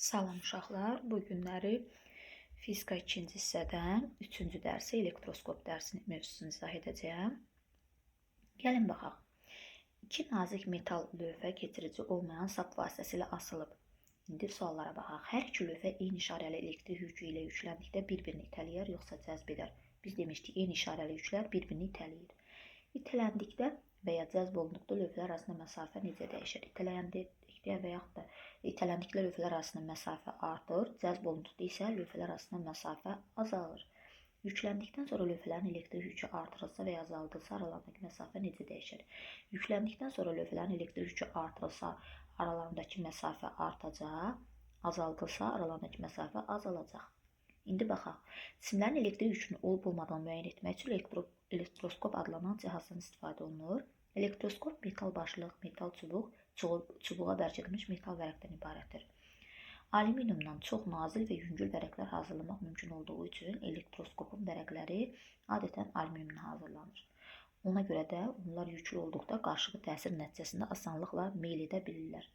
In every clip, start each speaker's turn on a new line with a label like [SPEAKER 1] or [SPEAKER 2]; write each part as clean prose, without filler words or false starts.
[SPEAKER 1] Salam uşaqlar, bu günləri fizika 2-ci hissədən 3-cü dərsi elektroskop dərsinin mövzusunu izah edəcəyəm. Gəlin baxaq. İki nazik metal lövhə keçirici olmayan sap vasitəsilə asılıb. İndi suallara baxaq. Hər iki lövhə eyni işarəli elektrik yükü ilə yükləndikdə bir-birini itələyər yoxsa cəzb edər? Biz demişdik, eyni işarəli yüklər bir-birini itələyir. İtələndikdə və ya cəzb olunduqda lövhələr arasında məsafə necə dəyişir? İtələndikdə və yaxud da itələndikdə lövhələr arasında məsafə artır, cəzb olunduqda isə lövhələr arasında məsafə azalır. Yükləndikdən sonra lövhələrin elektrik yükü artırılsa və ya azaldılsa aralarındakı məsafə necə dəyişir? Yükləndikdən sonra lövhələrin elektrik yükü artırılsa aralarındakı məsafə artacaq, azaldılsa aralarındakı məsafə azalacaq. İndi baxaq. Cisimlərin elektrik yükünün olub-olmadığını müəyyən etmək üçün elektroskop adlanan cihazdan istifadə olunur. Elektroskop metal başlıq, metal çubuq, çubuğa bərkidilmiş metal vərəqdən ibarətdir. Alüminiumdan çox nazil və yüngül vərəqlər hazırlamaq mümkün olduğu üçün elektroskopun vərəqləri adətən alüminiumdan hazırlanır. Ona görə də onlar yüklü olduqda qarşılıqlı təsir nəticəsində asanlıqla meyl edə bilirlər.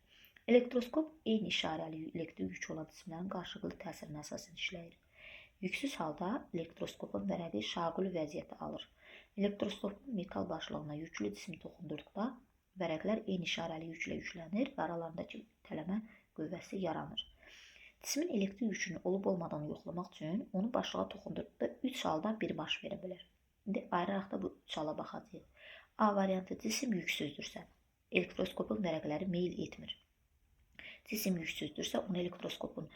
[SPEAKER 1] Elektroskop eyni işarəli elektrik yükü olan cisimlərin qarşılıqlı təsirinə əsasən işləyir. Yüksüz halda elektroskopun vərəqi şaquli vəziyyəti alır. Elektroskopun metal başlığına yüklü cisim toxundurduqda vərəqlər eyni işarəli yüklə yüklənir və aralarındakı itələmə qüvvəsi yaranır. Cismin elektrik yükünün olub-olmadığını yoxlamaq üçün onu başlığa toxundurduqda 3 haldan biri baş verə bilər. İndi ayıraraq da bu 3 hala baxacağıq. A variantı: cisim yüksüzdürsə, elektroskopun vərəqləri meyl etmir. Cisim yüksüzdürsə, onu elektroskopun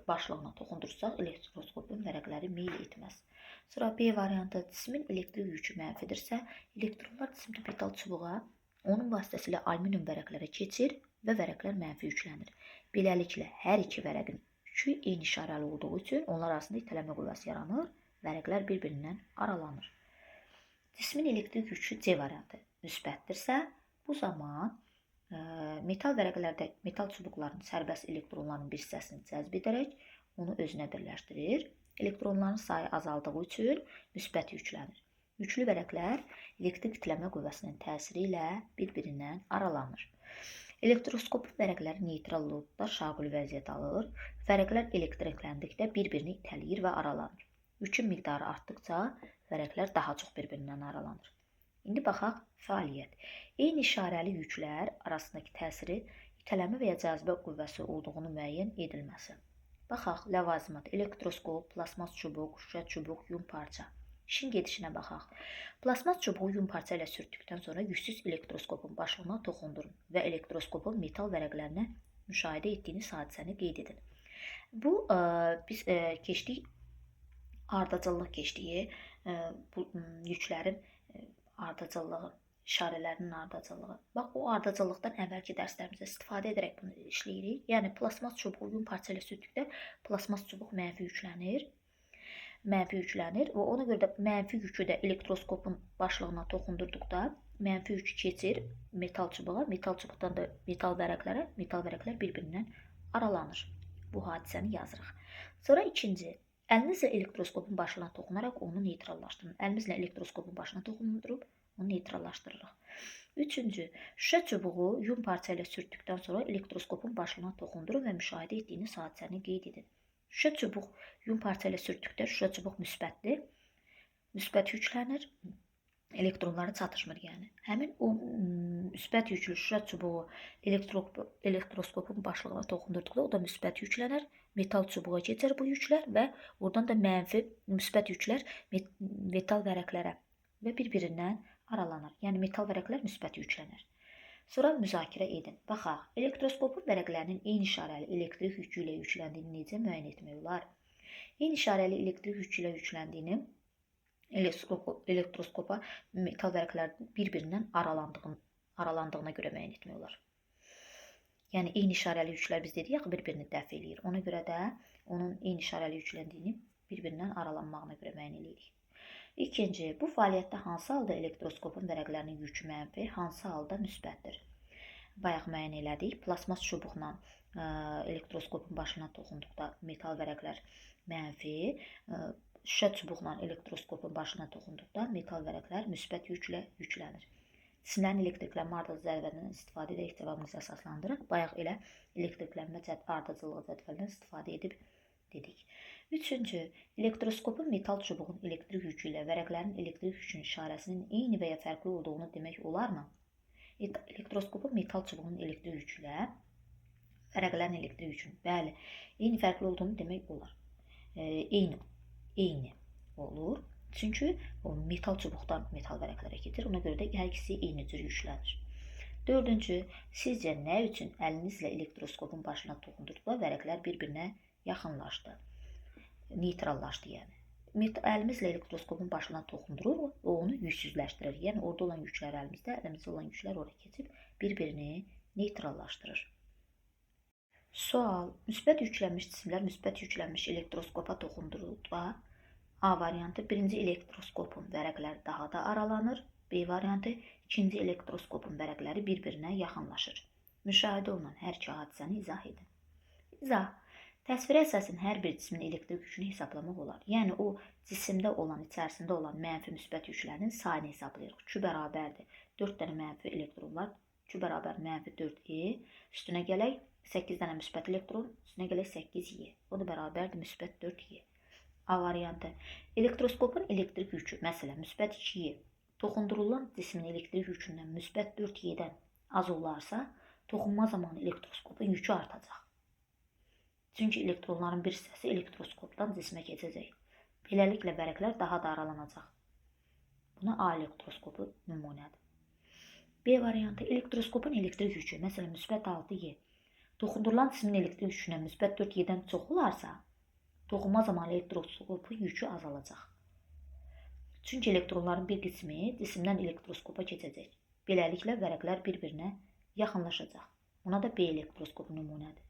[SPEAKER 1] başlığına toxundursaq, elektroskopun vərəqləri meyl etməz. Sonra B variantı: cismin elektrik yükü mənfidirsə, elektronlar cisimli metal çubuğa onun vasitəsilə alüminium vərəqlərə keçir və vərəqlər mənfi yüklənir. Beləliklə, hər iki vərəqin yükü eyni işarəli olduğu üçün onlar arasında itələmə qüvvəsi yaranır, vərəqlər bir-birindən aralanır. Cismin elektrik yükü C variantı müsbətdirsə, bu zaman metal vərəqlərdə metal çubuqların sərbəst elektronların bir hissəsini cəzb edərək onu özünə birləşdirir. Elektronların sayı azaldığı üçün müsbət yüklənir. Yüklü vərəqlər elektrik itələmə qüvvəsinin təsiri ilə bir-birindən aralanır. Elektroskopun vərəqləri neytral olduqda şaquli vəziyyət alır. Vərəqlər elektrikləndikdə bir-birini itələyir və aralanır. Yükün miqdarı artdıqca vərəqlər daha çox bir-birindən aralanır. İndi baxaq, fəaliyyət. Eyni işarəli yüklər arasındakı təsiri itələmə və ya cazibə qüvvəsi olduğunu müəyyən edilməsi. Baxaq, ləvazimat: elektroskop, plasmas çubuq, şüşə çubuq, yun parça. İşin gedişinə baxaq. Plasmas çubuğu yun parça ilə sürtdükdən sonra yüksüz elektroskopun başlığına toxundurun və elektroskopun metal vərəqlərinə müşahidə etdiyiniz hadisəni qeyd edin. Bu, biz keçdik, ardıcıllıq keçdik, bu yüklərin ardıcıllığı, işarələrinin ardıcıllığı. Bax, o ardıcıllıqdan əvvəlki dərslərimizdə istifadə edərək bunu işləyirik. Yəni, plasmas çubuğu yun parça ilə sürtdükdə plasmas çubuq mənfi yüklənir və ona görə də mənfi yükü də elektroskopun başlığına toxundurduqda mənfi yükü keçir metal çubuğa, metal çubuqdan da metal vərəqlər bir-birindən aralanır. Bu hadisəni yazırıq. Sonra ikinci, əlinizlə elektroskopun başlığına toxunaraq onu neytrallaşdırın. Əlimizlə elektroskopun başına toxundurub onu neytrallaşdırırıq. Üçüncü, şüşə çubuğu yun parça ilə sürtdükdən sonra elektroskopun başlığına toxundurun və müşahidə etdiyiniz hadisəni qeyd edin. Şüşə çubuq yun parça ilə sürtdükdə şüşə çubuq müsbətdir. Müsbət yüklənir. Elektronları çatışmır yəni. Həmin o müsbət yüklü şüşə çubuğu elektroskopun başlığına toxundurduqda o da müsbət yüklənər. Metal çubuğa keçər bu yüklər və oradan da mənfi müsbət yüklər metal vərəqlərə və bir-birindən aralanır. Yəni, metal vərəqlər müsbət yüklənir. Sonra müzakirə edin. Baxaq, elektroskopun vərəqlərinin eyni işarəli elektrik yükü ilə yükləndiyini necə müəyyən etmək olar? Eyni işarəli elektrik yükü ilə yükləndiyini elektroskopa metal vərəqlərin bir-birindən aralandığına görə müəyyən etmək olar. Yəni, eyni işarəli yüklər biz dedik, bir-birini dəf eləyir. Ona görə də onun eyni işarəli yükləndiyini bir-birindən aralanmağına görə müəyyən edirik. İkinci, bu fəaliyyətdə hansı halda elektroskopun vərəqlərinin yükü mənfi, hansı halda müsbətdir? Bayaq müəyyən elədik. Plasmas çubuqla elektroskopun başına toxunduqda metal vərəqlər mənfi, şüşə çubuqla elektroskopun başına toxunduqda metal vərəqlər müsbət yüklə yüklənir. Cisimlərin elektriklənmə ardıcıl cədvəlindən istifadə edərək cavabımızı əsaslandıraq. Bayaq elə elektriklənmə ardıcıllığı cədvəlindən istifadə edib dedik. Üçüncü, elektroskopun metal çubuğun elektrik yükü ilə vərəqlərin elektrik yükünün işarəsinin eyni və ya fərqli olduğunu demək olarmı? Elektroskopun metal çubuğun elektrik yükü ilə vərəqlərin elektrik yükünün, bəli, eyni fərqli olduğunu demək olar. Eyni olur. Çünki o metal çubuqdan metal vərəqlərə gedir. Ona görə də hər ikisi eyni cür yüklənir. Dördüncü, sizcə nə üçün əlinizlə elektroskopun başına toxundurduqda vərəqlər bir-birinə yaxınlaşdı? Neytrallaşdı yəni. Əlimizlə elektroskopun başına toxundururuq və onu yüksüzləşdirir. Yəni orada olan yüklər əlimizdə olan yüklər oraya keçib bir-birini neytrallaşdırır. Sual: müsbət yüklənmiş cisimlər müsbət yüklənmiş elektroskopa toxundurulduqda A variantı: birinci elektroskopun vərəqləri daha da aralanır. B variantı: ikinci elektroskopun vərəqləri bir-birinə yaxınlaşır. Müşahidə olunan hər iki hadisəni izah edin. İzah: təsvirə əsasən hər bir cismin elektrik yükünü hesablamaq olar. Yəni o cisimdə olan, içərisində olan mənfi müsbət yüklərin sayını hesablayırıq. Q bərabərdir 4 dənə mənfi elektron var. Q bərabər mənfi 4E. Üstünə gələk 8 dənə müsbət elektron, üstünə gələk 8Y. O da bərabərdir müsbət 4Y. A variantı: elektroskopun elektrik yükü, məsələn, müsbət 2Y toxundurulan cismin elektrik yükündən müsbət 4Y-dən az olarsa, toxunma zamanı elektroskopun yükü artacaq. Çünki elektronların bir hissəsi elektroskopdan cismə keçəcək. Beləliklə vərəqlər daha da aralanacaq. Buna A elektroskopu nümunədir. B variantı: elektroskopun elektrik yükü, məsələn, müsbət 6Y toxundurulan cismin elektrik yükündən müsbət 4Y-dən çox olarsa, toxunma zamanı elektroskopun yükü azalacaq. Çünki elektronların bir qismi cisimdən elektroskopa keçəcək. Beləliklə vərəqlər bir-birinə yaxınlaşacaq. Buna da B elektroskopu nümunədir.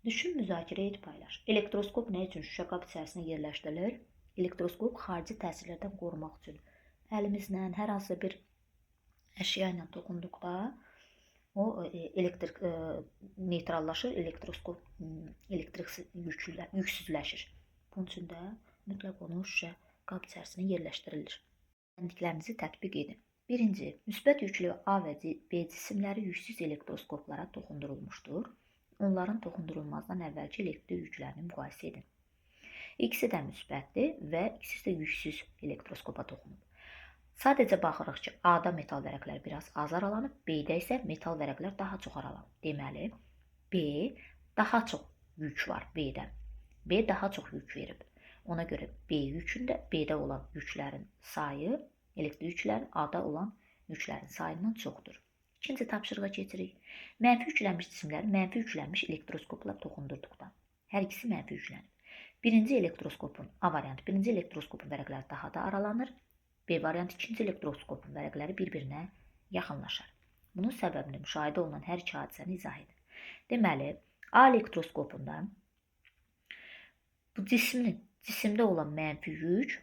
[SPEAKER 1] Düşün, müzakirə et, paylaş. Elektroskop nə üçün şüşə qab içərisində yerləşdirilir? Elektroskop xarici təsirlərdən qorumaq üçün əlimizlə, hər hansı bir əşya ilə toxunduqda o neytrallaşır, elektroskop yüksüzləşir. Bunun üçün də mütləq onu şüşə qab içərisində yerləşdirilir. Öyrəndiklərinizi tətbiq edin. Birinci, müsbət yüklü A və B cisimləri yüksüz elektroskoplara toxundurulmuşdur. Onların toxundurulmazdan əvvəlki elektrik yüklərini müqayisə edin. İkisi də müsbətdir və ikisi də yüksüz elektroskopa toxunub. Sadəcə baxırıq ki, A-da metal vərəqlər biraz az aralanıb, B-də isə metal vərəqlər daha çox aralanıb. Deməli, B daha çox yük var B-də. B daha çox yük verib. Ona görə B yükündə B-də olan yüklərin sayı, elektrik yüklərin A-da olan yüklərin sayından çoxdur. İkinci tapşırığa keçirik. Mənfi yüklənmiş cisimləri mənfi yüklənmiş elektroskopla toxundurduqda. Hər ikisi mənfi yüklənib. Birinci elektroskopun, A variantı, birinci elektroskopun vərəqləri daha da aralanır. B variantı, ikinci elektroskopun vərəqləri bir-birinə yaxınlaşar. Bunun səbəbini müşahidə olunan hər iki hadisəni izah edin. Deməli, A elektroskopunda bu cisimdə olan mənfi yük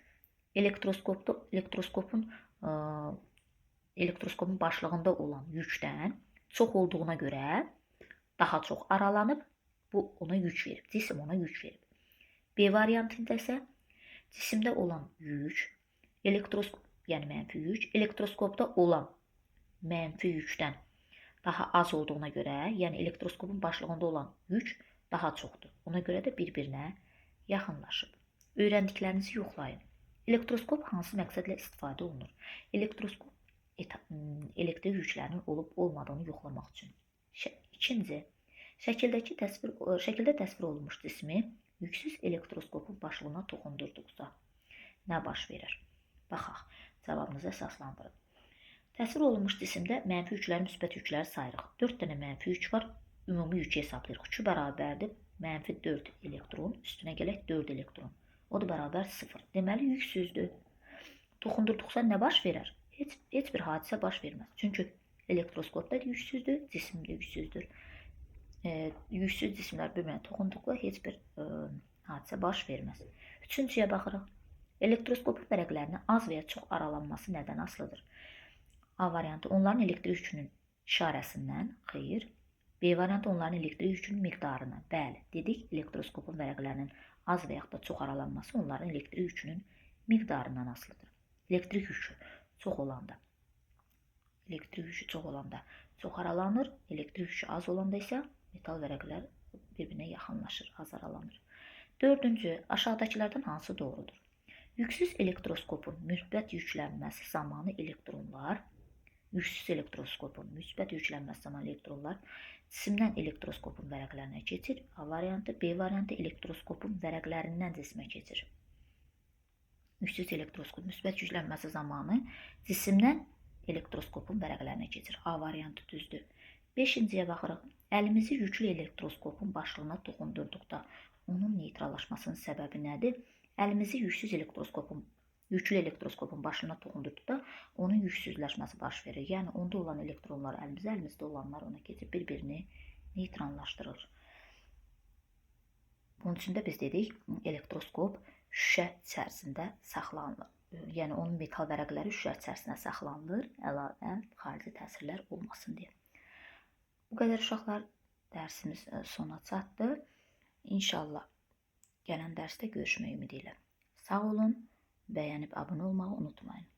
[SPEAKER 1] elektroskopun başlığında olan yükdən çox olduğuna görə daha çox aralanıb, bu ona yük verib, cisim ona yük verib. B variantında isə cisimdə olan yük, yəni mənfi yük, elektroskopda olan mənfi yükdən daha az olduğuna görə, yəni elektroskopun başlığında olan yük daha çoxdur. Ona görə də bir-birinə yaxınlaşıb. Öyrəndiklərinizi yoxlayın. Elektroskop hansı məqsədlə istifadə olunur? Elektroskop elektrik yüklərinin olub-olmadığını yoxlamaq üçün. İkinci, şəkildə təsvir olunmuş cismi yüksüz elektroskopun başlığına toxundurduqda nə baş verir? Baxaq, cavabınızı əsaslandırın. Təsvir olunmuş cisimdə mənfi yükləri, müsbət yükləri sayırıq. 4 dənə mənfi yük var, ümumi yükü hesablayırıq. Q bərabərdir, mənfi 4 elektron, üstünə gələk 4 elektron. O da bərabər 0. Deməli, yüksüzdür. Toxundurduqsa nə baş verər? Heç bir hadisə baş verməz. Çünki elektroskopda yüksüzdür, cisim də yüksüzdür. Yüksüz cisimlər bir-birinə toxunduqda heç bir hadisə baş verməz. Üçüncüyə baxırıq. Elektroskopun vərəqlərinin az və ya çox aralanması nədən asılıdır? A variantı, onların elektrik yükünün işarəsindən, xeyr. B variantı, onların elektrik yükünün miqdarından. Bəli, dedik, elektroskopun vərəqlərinin az və yaxud da çox aralanması onların elektrik yükünün miqdarından asılıdır. Elektrik yükü çox olanda. elektrik yükü çox olanda çox aralanır, elektrik yükü az olanda isə metal vərəqlər bir-birinə yaxınlaşır, az aralanır. Dördüncü, aşağıdakılardan hansı doğrudur? Yüksüz elektroskopun müsbət yüklənməsi zamanı elektronlar cisimdən elektroskopun vərəqlərinə keçir. A variantı, B variantı elektroskopun vərəqlərindən cismə keçir. Yüksüz elektroskop müsbət yüklənməsi zamanı cisimdən elektroskopun vərəqlərinə keçir. A variantı düzdür. 5-ciyə baxırıq. Əlimizi yüklü elektroskopun başlığına toxundurduqda onun neytrallaşmasının səbəbi nədir? Əlimizi yüklü elektroskopun başlığına toxundurduqda onun yüksüzləşməsi baş verir. Yəni onda olan elektronlar əlimizdə olanlar ona keçib bir-birini neytrallaşdırır. Bunun üçün də biz dedik, elektroskop şüşə içərisində saxlanılır. Yəni onun metal vərəqləri şüşə içərisində saxlanılır, əlavə xarici təsirlər olmasın deyə. Bu qədər uşaqlar, dərsimiz sona çatdı. İnşallah gələn dərsdə görüşmək ümidi ilə. Sağ olun, bəyənib abunə olmağı unutmayın.